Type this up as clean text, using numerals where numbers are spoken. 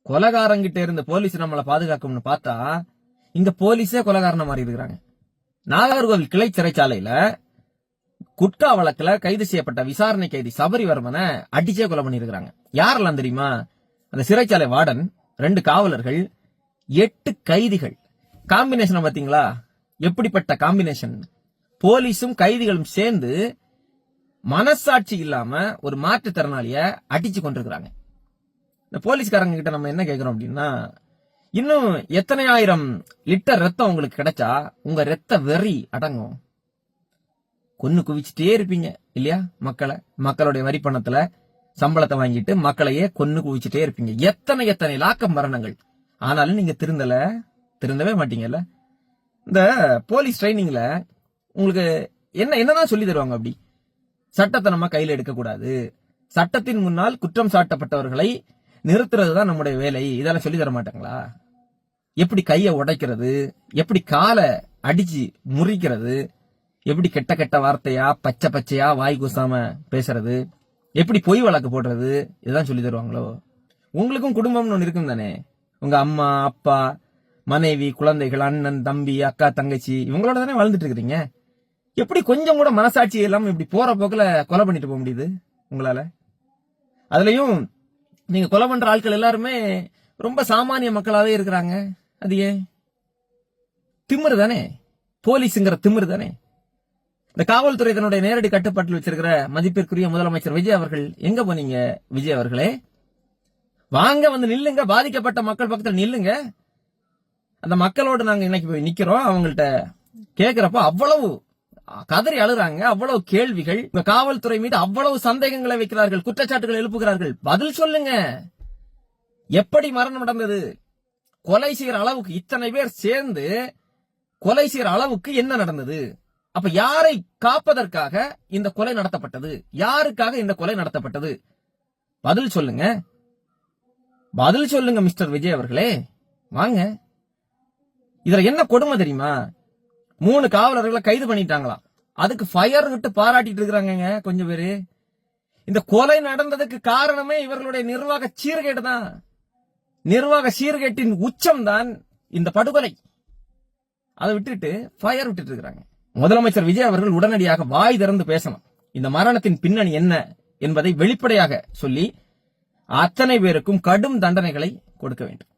கொலைகாரங்கிட்ட இருந்து போலீஸ் நம்மளை பாதுகாக்கும்னு பார்த்தா இங்க போலீஸே கொலைகாரன மாதிரி இருக்கிறாங்க. நாகர்கோவில் கிளை சிறைச்சாலையில குட்கா வழக்குல கைது செய்யப்பட்ட விசாரணை கைதி சபரிவர்மனை அடிச்சே கொலை பண்ணிருக்காங்க. யாரெல்லாம் தெரியுமா? அந்த சிறைச்சாலை வார்டன், 2 காவலர்கள், 8 கைதிகள். காம்பினேஷன் பாத்தீங்களா? எப்படிப்பட்ட காம்பினேஷன்! போலீஸும் கைதிகளும் சேர்ந்து மனசாட்சி இல்லாம ஒரு மாற்றுத்திறனாளிய அடிச்சு கொண்டிருக்கிறாங்க. இந்த போலீஸ்காரங்க கிட்ட நம்ம என்ன கேக்குறோம் அப்படின்னா, இன்னும் எத்தனை ஆயிரம் லிட்டர் ரத்தம் உங்களுக்கு கிடைச்சா உங்க ரத்த வெறி அடங்கும்? கொன்னு குவிச்சுட்டே இருப்பீங்க இல்லையா? மக்களுடைய வரி பணத்துல சம்பளத்தை வாங்கிட்டு மக்களையே கொன்னு குவிச்சுட்டே இருப்பீங்க. எத்தனை லாக்க மரணங்கள். ஆனாலும் நீங்க திருந்தவே மாட்டீங்கல்ல. இந்த போலீஸ் ட்ரைனிங்ல உங்களுக்கு என்னதான் சொல்லி தருவாங்க? அப்படி சட்டத்தை நம்ம கையில எடுக்க கூடாது, சட்டத்தின் முன்னால் குற்றம் சாட்டப்பட்டவர்களை நிறுத்துறது தான் நம்முடைய வேலை, இதெல்லாம் சொல்லி தர மாட்டாங்களா? எப்படி கையை உடைக்கிறது, எப்படி காலை அடிச்சு முறிக்கிறது, எப்படி கெட்ட வார்த்தையா பச்சையா வாய் கூசாம பேசுறது, எப்படி பொய் வழக்கு போடுறது, இதுதான் சொல்லி தருவாங்களோ? உங்களுக்கும் குடும்பம்னு ஒண்ணு இருக்கும் தானே? உங்க அம்மா அப்பா மனைவி குழந்தைகள் அண்ணன் தம்பி அக்கா தங்கச்சி இவங்களோட தானே வாழ்ந்துட்டு இருக்கிறீங்க. எப்படி கொஞ்சம் கூட மனசாட்சி இல்லாம இப்படி போற போக்குல கொலை பண்ணிட்டு போக முடியுது உங்களால? அதுலயும் நீங்க கொலை பண்ற ஆட்கள் எல்லாருமே ரொம்ப சாமானிய மக்களாவே இருக்கிறாங்க. அது ஏன்? திமிரு தானே, போலீஸுங்கிற திமிரு தானே. இந்த காவல்துறை தன்னுடைய நேரடி கட்டுப்பாட்டில் வச்சிருக்கிற மதிப்பிற்குரிய முதலமைச்சர் விஜய் அவர்கள் எங்க போனீங்க? விஜய் அவர்களே, வாங்க வந்து நில்லுங்க, பாதிக்கப்பட்ட மக்கள் பக்கத்தில் நில்லுங்க. அந்த மக்களோடு நாங்க இன்னைக்கு போய் நிக்கிறோம். அவங்கள்ட்ட கேட்கிறப்ப அவ்வளவு கதறி அழுறாங்க, அவ்வளவு கேள்விகள். உங்க காவல்துறை மீது அவ்வளவு சந்தேகங்களை வைக்கிறார்கள், குற்றச்சாட்டுகள் எழுப்புகிறார்கள். பதில் சொல்லுங்க. எப்படி மரணம் நடந்தது? கொலை செய்யற அளவுக்கு இத்தனை பேர் சேர்ந்து கொலை செய்யற அளவுக்கு என்ன நடந்தது? அப்ப யாரை காப்பதற்காக இந்த கொலை நடத்தப்பட்டது? யாருக்காக இந்த கொலை நடத்தப்பட்டது? பதில் சொல்லுங்க, பதில் சொல்லுங்க மிஸ்டர் விஜய் அவர்களே, வாங்க. இதுல என்ன கொடுமை தெரியுமா? 3 காவலர்களை கைது பண்ணிட்டாங்களாம். அதுக்கு ஃபயர் விட்டு பாராட்டிட்டு இருக்கிறாங்க கொஞ்சம் பேரு. இந்த கொலை நடந்ததுக்கு காரணமே இவர்களுடைய நிர்வாக சீர்கேடு தான். நிர்வாக சீர்கேட்டின் உச்சம் தான் இந்த படுகொலை. அதை விட்டுட்டு ஃபயர் விட்டுட்டு இருக்கிறாங்க. முதலமைச்சர் விஜய் அவர்கள் உடனடியாக வாய் திறந்து பேசணும். இந்த மரணத்தின் பின்னணி என்ன என்பதை வெளிப்படையாக சொல்லி அத்தனை பேருக்கும் கடும் தண்டனைகளை கொடுக்க வேண்டும்.